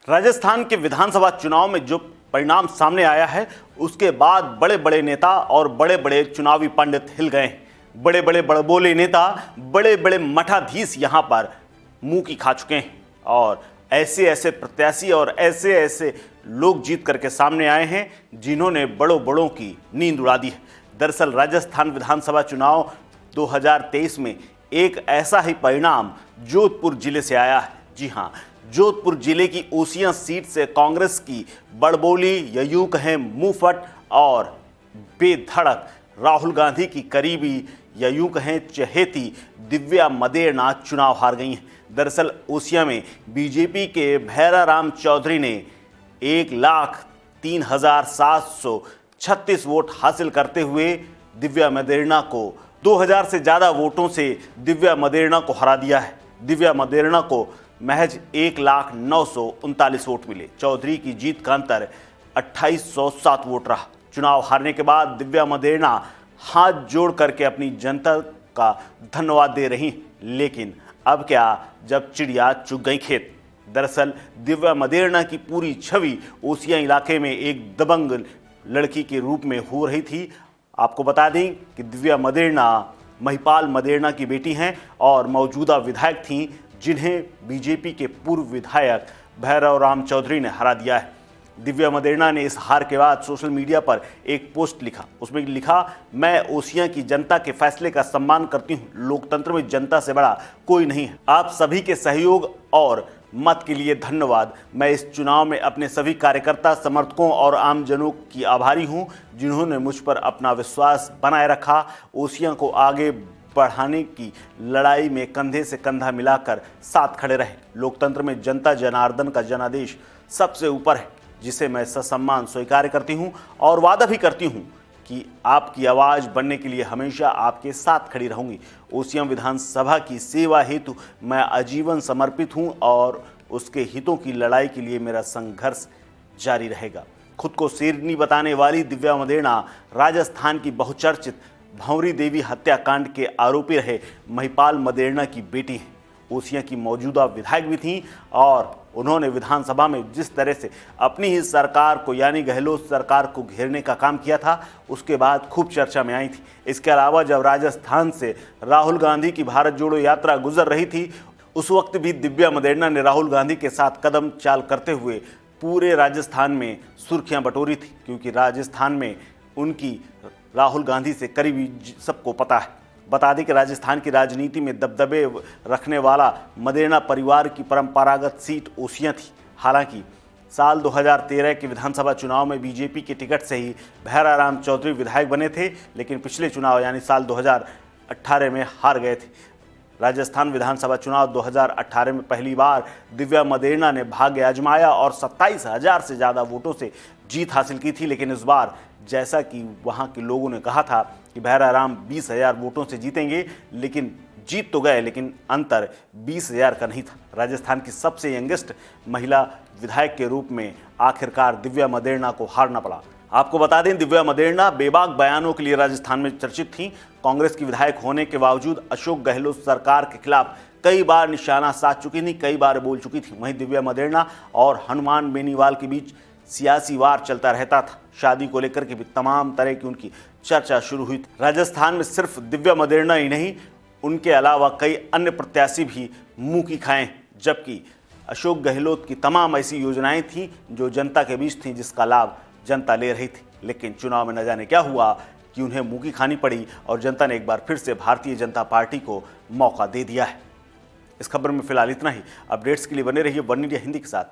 राजस्थान के विधानसभा चुनाव में जो परिणाम सामने आया है उसके बाद बड़े बड़े नेता और बड़े बड़े चुनावी पंडित हिल गए हैं। बड़े बड़े बड़बोले नेता, बड़े बड़े मठाधीश यहां पर मुंह की खा चुके हैं और ऐसे ऐसे प्रत्याशी और ऐसे ऐसे लोग जीत करके सामने आए हैं जिन्होंने बड़ों बड़ों की नींद उड़ा दी है। दरअसल राजस्थान विधानसभा चुनाव 2023 में एक ऐसा ही परिणाम जोधपुर जिले से आया है। जी हां, जोधपुर जिले की ओसियां सीट से कांग्रेस की बड़बोली या यूं कहें मुंहफट और बेधड़क राहुल गांधी की करीबी या यूं कहें चहेती दिव्या मदेरना चुनाव हार गई हैं। दरअसल ओसियां में बीजेपी के भैराराम चौधरी ने 1,03,736 वोट हासिल करते हुए दिव्या मदेरना को 2000 से ज़्यादा वोटों से दिव्या मदेरना को हरा दिया है। दिव्या मदेरना को महज 1,09,39 वोट मिले। चौधरी की जीत का अंतर 2,807 वोट रहा। चुनाव हारने के बाद दिव्या मदेरना हाथ जोड़ करके अपनी जनता का धन्यवाद दे रही, लेकिन अब क्या जब चिड़िया चुग गई खेत। दरअसल दिव्या मदेरना की पूरी छवि ओसियां इलाके में एक दबंग लड़की के रूप में हो रही थी। आपको बता दें कि दिव्या मदेरना महिपाल मदेरना की बेटी हैं और मौजूदा विधायक थीं जिन्हें बीजेपी के पूर्व विधायक भैरव राम चौधरी ने हरा दिया है। दिव्या मदेरना ने इस हार के बाद सोशल मीडिया पर एक पोस्ट लिखा। उसमें लिखा, मैं ओसियां की जनता के फैसले का सम्मान करती हूं। लोकतंत्र में जनता से बड़ा कोई नहीं है। आप सभी के सहयोग और मत के लिए धन्यवाद। मैं इस चुनाव में अपने सभी कार्यकर्ता, समर्थकों और आमजनों की आभारी हूं जिन्होंने मुझ पर अपना विश्वास बनाए रखा। ओसियां को आगे बढ़ाने की लड़ाई में कंधे से कंधा मिलाकर साथ खड़े रहे। लोकतंत्र में जनता जनार्दन का जनादेश सबसे ऊपर है, जिसे मैं ससम्मान स्वीकार करती हूं और वादा भी करती हूं कि आपकी आवाज़ बनने के लिए हमेशा आपके साथ खड़ी रहूंगी। ओसियां विधानसभा की सेवा हेतु मैं आजीवन समर्पित हूं और उसके हितों की लड़ाई के लिए मेरा संघर्ष जारी रहेगा। खुद को शेरनी बताने वाली दिव्या मदेरना राजस्थान की बहुचर्चित भंवरी देवी हत्याकांड के आरोपी रहे महिपाल मदेरना की बेटी हैं। ओसियां की मौजूदा विधायक भी थीं और उन्होंने विधानसभा में जिस तरह से अपनी ही सरकार को यानी गहलोत सरकार को घेरने का काम किया था उसके बाद खूब चर्चा में आई थी। इसके अलावा जब राजस्थान से राहुल गांधी की भारत जोड़ो यात्रा गुजर रही थी उस वक्त भी दिव्या मदेरना ने राहुल गांधी के साथ कदम चाल करते हुए पूरे राजस्थान में सुर्खियां बटोरी थी, क्योंकि राजस्थान में उनकी राहुल गांधी से करीबी सबको पता है। बता दें कि राजस्थान की राजनीति में दबदबे रखने वाला मदेरना परिवार की परंपरागत सीट ओसियां थी। हालांकि साल 2013 के विधानसभा चुनाव में बीजेपी के टिकट से ही भैराराम चौधरी विधायक बने थे, लेकिन पिछले चुनाव यानी साल 2018 में हार गए थे। राजस्थान विधानसभा चुनाव 2018 में पहली बार दिव्या मदेरना ने भाग्य आजमाया और 27,000 से ज़्यादा वोटों से जीत हासिल की थी, लेकिन इस बार जैसा कि वहां के लोगों ने कहा था कि भैराराम 20,000 वोटों से जीतेंगे, लेकिन जीत तो गए लेकिन अंतर 20,000 का नहीं था। राजस्थान की सबसे यंगेस्ट महिला विधायक के रूप में आखिरकार दिव्या मदेरना को हारना पड़ा। आपको बता दें, दिव्या मदेरना बेबाक बयानों के लिए राजस्थान में चर्चित थी। कांग्रेस की विधायक होने के बावजूद अशोक गहलोत सरकार के खिलाफ कई बार निशाना साध चुकी थी, कई बार बोल चुकी थी। वहीं दिव्या मदेरना और हनुमान बेनीवाल के बीच सियासी वार चलता रहता था। शादी को लेकर के भी तमाम तरह की उनकी चर्चा शुरू हुई थी। राजस्थान में सिर्फ दिव्या मदेरना ही नहीं, उनके अलावा कई अन्य प्रत्याशी भी मुंह की खाएं, जबकि अशोक गहलोत की तमाम ऐसी योजनाएं थीं जो जनता के बीच थीं, जिसका लाभ जनता ले रही थी। लेकिन चुनाव में न जाने क्या हुआ कि उन्हें मुंह की खानी पड़ी और जनता ने एक बार फिर से भारतीय जनता पार्टी को मौका दे दिया है। इस खबर में फिलहाल इतना ही। अपडेट्स के लिए बने रहिए वन इंडिया हिंदी के साथ।